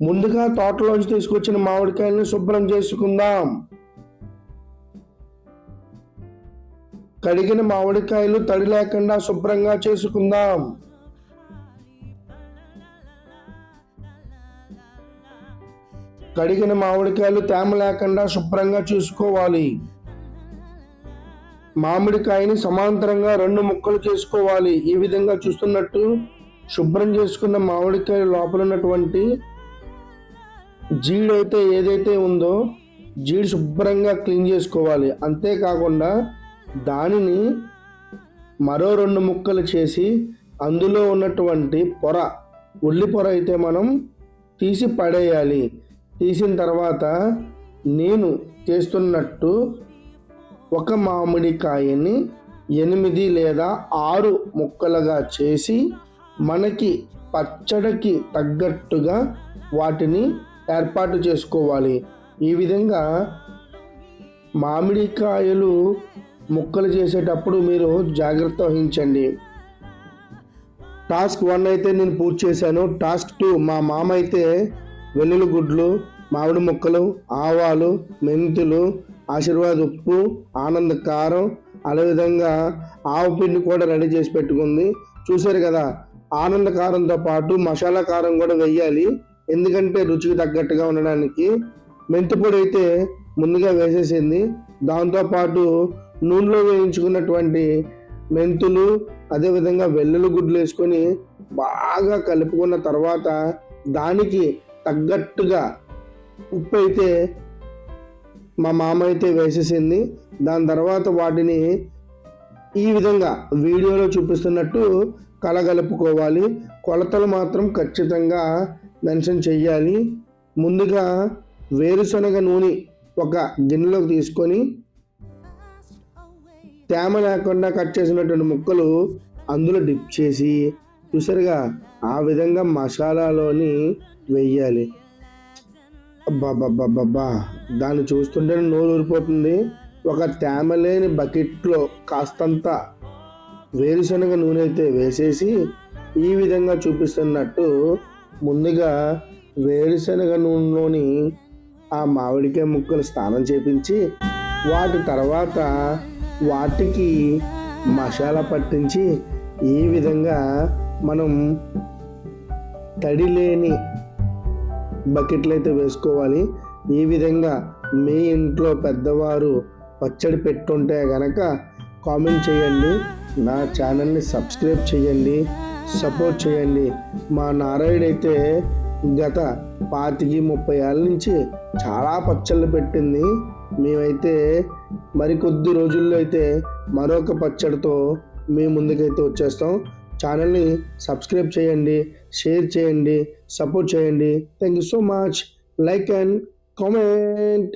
ముందుగా తోటలోంచి తీసుకొచ్చిన మామిడికాయలను శుభ్రం చేసుకుందాం. కడిగిన మామిడికాయలు తడి లేకుండా శుభ్రంగా చేసుకుందాం. కడిగిన మామిడికాయలు తేమ లేకుండా శుభ్రంగా చూసుకోవాలి. మామిడికాయని సమాంతరంగా 2 ముక్కలు చేసుకోవాలి. ఈ విధంగా చూస్తున్నట్టు శుభ్రం చేసుకున్న మామిడికాయ లోపల ఉన్నటువంటి జీడైతే ఏదైతే ఉందో జీడి శుభ్రంగా క్లీన్ చేసుకోవాలి. అంతేకాకుండా దానిని మరో 2 ముక్కలు చేసి అందులో ఉన్నటువంటి పొర, ఉల్లి పొర అయితే మనం తీసి పడేయాలి. తీసిన తర్వాత నేను చేస్తున్నట్టు ఒక మామిడికాయని 8 లేదా 6 ముక్కలుగా చేసి మనకి పచ్చడికి తగ్గట్టుగా వాటిని ఏర్పాటు చేసుకోవాలి. ఈ విధంగా మామిడికాయలు ముక్కలు చేసేటప్పుడు మీరు జాగ్రత్త వహించండి. టాస్క్ 1 అయితే నేను పూర్తి చేశాను. టాస్క్ 2 మా మామ అయితే వెల్లుల్లి గుడ్లు, మామిడి ముక్కలు, ఆవాలు, మెంతులు, ఆశీర్వాద్ ఉప్పు, ఆనంద్ కారం, అదేవిధంగా ఆవు పిండి కూడా రెడీ చేసి పెట్టుకుంది. చూశారు కదా, ఆనంద కారంతో పాటు మసాలా కారం కూడా వేయాలి, ఎందుకంటే రుచికి తగ్గట్టుగా ఉండడానికి. మెంతి పొడి అయితే ముందుగా వేసేసింది. దాంతోపాటు నూనెలో వేయించుకున్నటువంటి మెంతులు, అదేవిధంగా వెల్లుల్లి గుడ్లు వేసుకొని బాగా కలుపుకున్న తర్వాత దానికి తగ్గట్టుగా ఉప్పు అయితే మా మామ అయితే వేసేసింది. దాని తర్వాత వాటిని ఈ విధంగా వీడియోలో చూపిస్తున్నట్టు కలగలుపుకోవాలి. కొలతలు మాత్రం ఖచ్చితంగా మెన్షన్ చెయ్యాలి. ముందుగా వేరుశనగ నూనె ఒక గిన్నెలోకి తీసుకొని తేమ లేకుండా కట్ చేసినటువంటి ముక్కలు అందులో డిప్ చేసి చూసారుగా ఆ విధంగా మసాలాలోని వెయ్యాలి. అబ్బాబ్బాబ్బా, దాన్ని చూస్తుంటే నోరు ఊరిపోతుంది. ఒక తేమ లేని బకెట్లో కాస్తంత వేరుశనగ నూనె అయితే వేసేసి ఈ విధంగా చూపిస్తున్నట్టు ముందుగా వేరుశనగ నూనెలోని ఆ మామిడికాయ ముక్కలు స్నానం చేపించి వాటి తర్వాత వాటికి మసాలా పట్టించి ఈ విధంగా మనం తడి లేని బకెట్లు అయితే వేసుకోవాలి. ఈ విధంగా మీ ఇంట్లో పెద్దవారు పచ్చడి పెట్టుంటే గనక కామెంట్ చేయండి. నా ఛానల్ని సబ్స్క్రైబ్ చేయండి, సపోర్ట్ చేయండి. మా నారాయణ అయితే గత 25-30 ఏళ్ళ నుంచి చాలా పచ్చళ్ళు పెట్టింది. మేమైతే మరికొద్ది రోజుల్లో అయితే మరొక పచ్చడితో మీ ముందుకైతే వచ్చేస్తాం. ఛానల్ని సబ్స్క్రైబ్ చేయండి, షేర్ చేయండి, సపోర్ట్ చేయండి. Thank you so much. Like and comment.